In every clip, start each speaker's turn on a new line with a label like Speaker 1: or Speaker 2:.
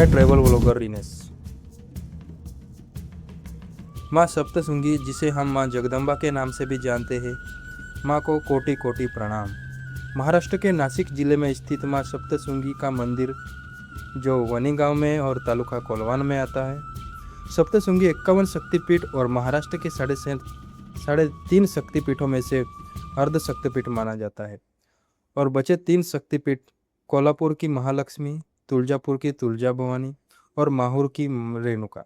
Speaker 1: मैं travel blogger रिनेश। माँ सप्तशृंगी, जिसे हम माँ जगदम्बा के नाम से भी जानते हैं, माँ को कोटि कोटि प्रणाम। महाराष्ट्र के नासिक जिले में स्थित माँ सप्तशृंगी का मंदिर, जो वनी गांव में और तालुका कोलवान में आता है। सप्तशृंगी 51 शक्तिपीठ और महाराष्ट्र के साढ़े तीन शक्तिपीठों में से अर्ध शक्तिपीठ माना जाता है। और बचे 3 शक्तिपीठ कोल्हापुर की महालक्ष्मी, तुळजापुर की तुळजा भवानी और माहूर की रेणुका।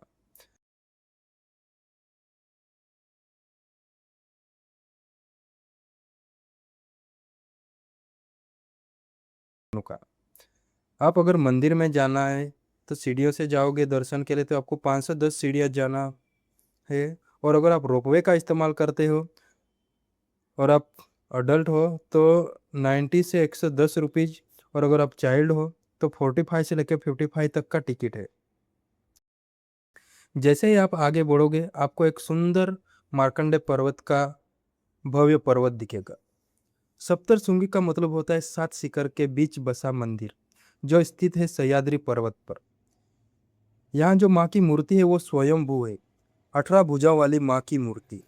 Speaker 1: आप अगर मंदिर में जाना है तो सीढ़ियों से जाओगे दर्शन के लिए, तो आपको 510 सीढ़ियाँ जाना है। और अगर आप रोपवे का इस्तेमाल करते हो और आप अडल्ट हो तो 90 से 110 रुपीज, और अगर आप चाइल्ड हो तो 45 से लेकर 55 तक का टिकट है। जैसे ही आप आगे बढ़ोगे, आपको एक सुंदर मार्कंडे पर्वत का भव्य पर्वत दिखेगा। सप्तशृंगी का मतलब होता है 7 शिखर के बीच बसा मंदिर, जो स्थित है सह्याद्री पर्वत पर। यहाँ जो माँ की मूर्ति है वो स्वयंभू है, 18 भुजाओं वाली माँ की मूर्ति।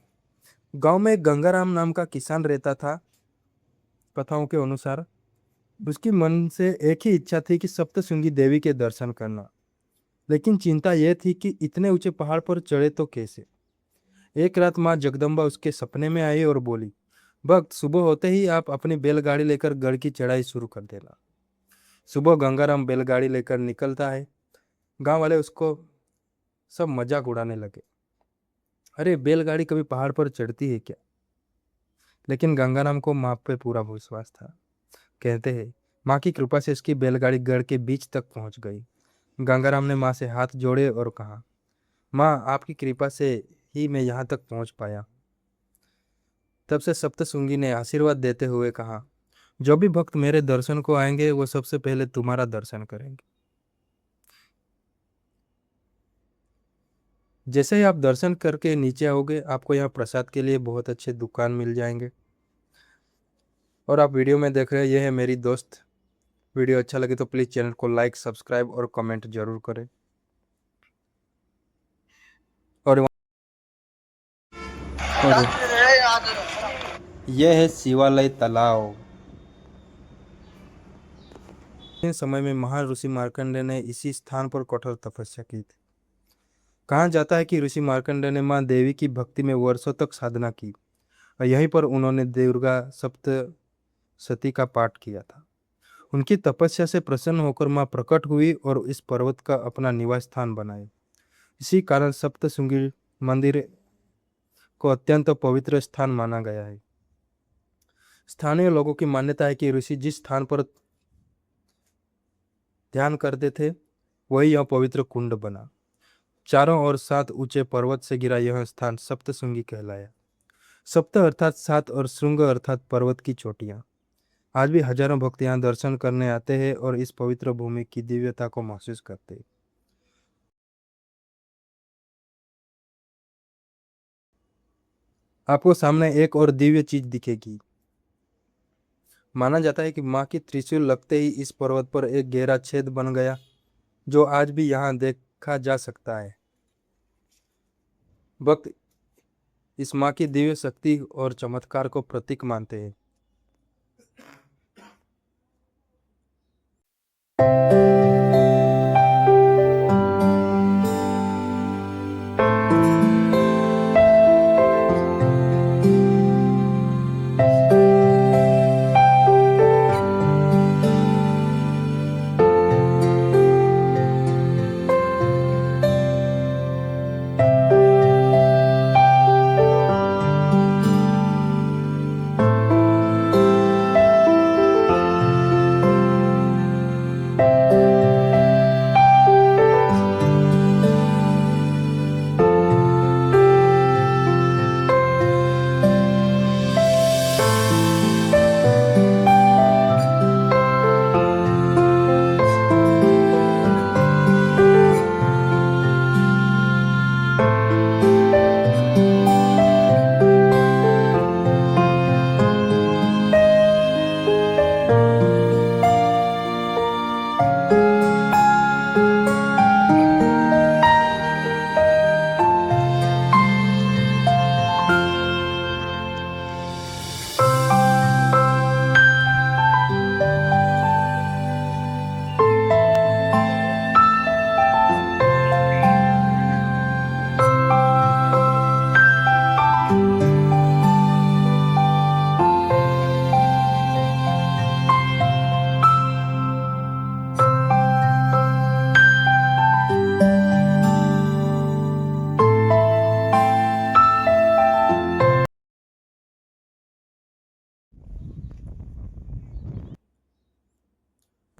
Speaker 1: गांव में एक गंगाराम नाम का किसान रहता था। कथाओं के अनुसार उसकी मन से एक ही इच्छा थी कि सप्तशृंगी देवी के दर्शन करना, लेकिन चिंता यह थी कि इतने ऊंचे पहाड़ पर चढ़े तो कैसे। एक रात माँ जगदम्बा उसके सपने में आई और बोली, भक्त, सुबह होते ही आप अपनी बैलगाड़ी लेकर गढ़ की चढ़ाई शुरू कर देना। सुबह गंगाराम बैलगाड़ी लेकर निकलता है। गांव वाले उसको सब मजाक उड़ाने लगे, अरे बैलगाड़ी कभी पहाड़ पर चढ़ती है क्या। लेकिन गंगाराम को माँ पे पूरा विश्वास था। कहते हैं, माँ की कृपा से उसकी बैलगाड़ी गढ़ के बीच तक पहुंच गई। गंगाराम ने माँ से हाथ जोड़े और कहा, माँ, आपकी कृपा से ही मैं यहाँ तक पहुंच पाया। तब से सप्तशृंगी ने आशीर्वाद देते हुए कहा, जो भी भक्त मेरे दर्शन को आएंगे वो सबसे पहले तुम्हारा दर्शन करेंगे। जैसे ही आप दर्शन करके नीचे आओगे, आपको यहाँ प्रसाद के लिए बहुत अच्छे दुकान मिल जाएंगे। और आप वीडियो में देख रहे हैं, ये है मेरी दोस्त। वीडियो अच्छा लगे तो प्लीज़ चैनल को लाइक, सब्सक्राइब और कमेंट जरूर करें। और यह है शिवालय तालाब। इस समय में महान ऋषि मार्कंडेय ने इसी स्थान पर कठोर तपस्या की थी। कहा जाता है कि ऋषि मार्कंडेय ने मां देवी की भक्ति में वर्षों तक साधना की, और यहीं पर उन्होंने दुर्गा सप्तशती का पाठ किया था। उनकी तपस्या से प्रसन्न होकर मां प्रकट हुई और इस पर्वत का अपना निवास स्थान बनाए। इसी कारण सप्तशृंगी मंदिर को अत्यंत पवित्र स्थान माना गया है। स्थानीय लोगों की मान्यता है कि ऋषि जिस स्थान पर ध्यान करते थे, वही यह पवित्र कुंड बना। चारों ओर 7 ऊंचे पर्वत से घिरा यह स्थान सप्तशृंगी कहलाया। सप्त अर्थात 7 और श्रृंग अर्थात पर्वत की चोटियां। आज भी हजारों भक्त यहाँ दर्शन करने आते हैं और इस पवित्र भूमि की दिव्यता को महसूस करते हैं। आपको सामने एक और दिव्य चीज दिखेगी। माना जाता है कि माँ की त्रिशूल लगते ही इस पर्वत पर एक गहरा छेद बन गया, जो आज भी यहाँ देखा जा सकता है। भक्त इस माँ की दिव्य शक्ति और चमत्कार को प्रतीक मानते हैं।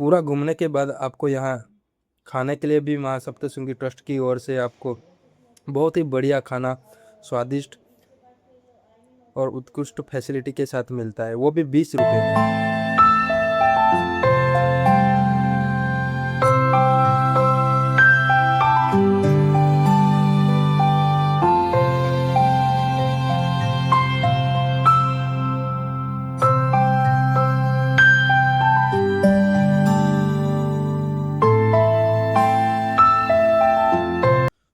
Speaker 1: पूरा घूमने के बाद आपको यहाँ खाने के लिए भी माँ सप्तशृंगी ट्रस्ट की ओर से आपको बहुत ही बढ़िया खाना, स्वादिष्ट और उत्कृष्ट फैसिलिटी के साथ मिलता है, वो भी 20 रुपये में।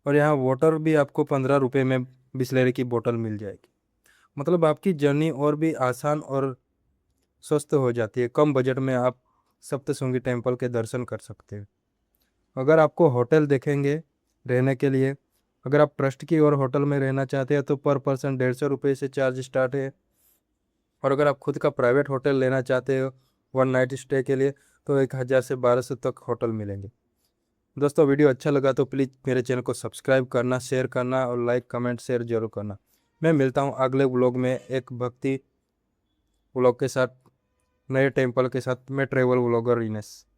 Speaker 1: और यहाँ वाटर भी आपको 15 रुपये में बिसलेरी की बोतल मिल जाएगी। मतलब आपकी जर्नी और भी आसान और स्वस्थ हो जाती है। कम बजट में आप सप्तशृंगी टेम्पल के दर्शन कर सकते हैं। अगर आपको होटल देखेंगे रहने के लिए, अगर आप ट्रस्ट की और होटल में रहना चाहते हैं तो पर पर्सन 150 रुपये से चार्ज स्टार्ट है। और अगर आप खुद का प्राइवेट होटल लेना चाहते हो 1 नाइट स्टे के लिए तो 1000 से 1200 तक होटल मिलेंगे। दोस्तों वीडियो अच्छा लगा तो प्लीज़ मेरे चैनल को सब्सक्राइब करना, शेयर करना और लाइक कमेंट शेयर जरूर करना। मैं मिलता हूँ अगले व्लॉग में एक भक्ति व्लॉग के साथ, नए टेम्पल के साथ। मैं ट्रैवल व्लॉगर इनेस।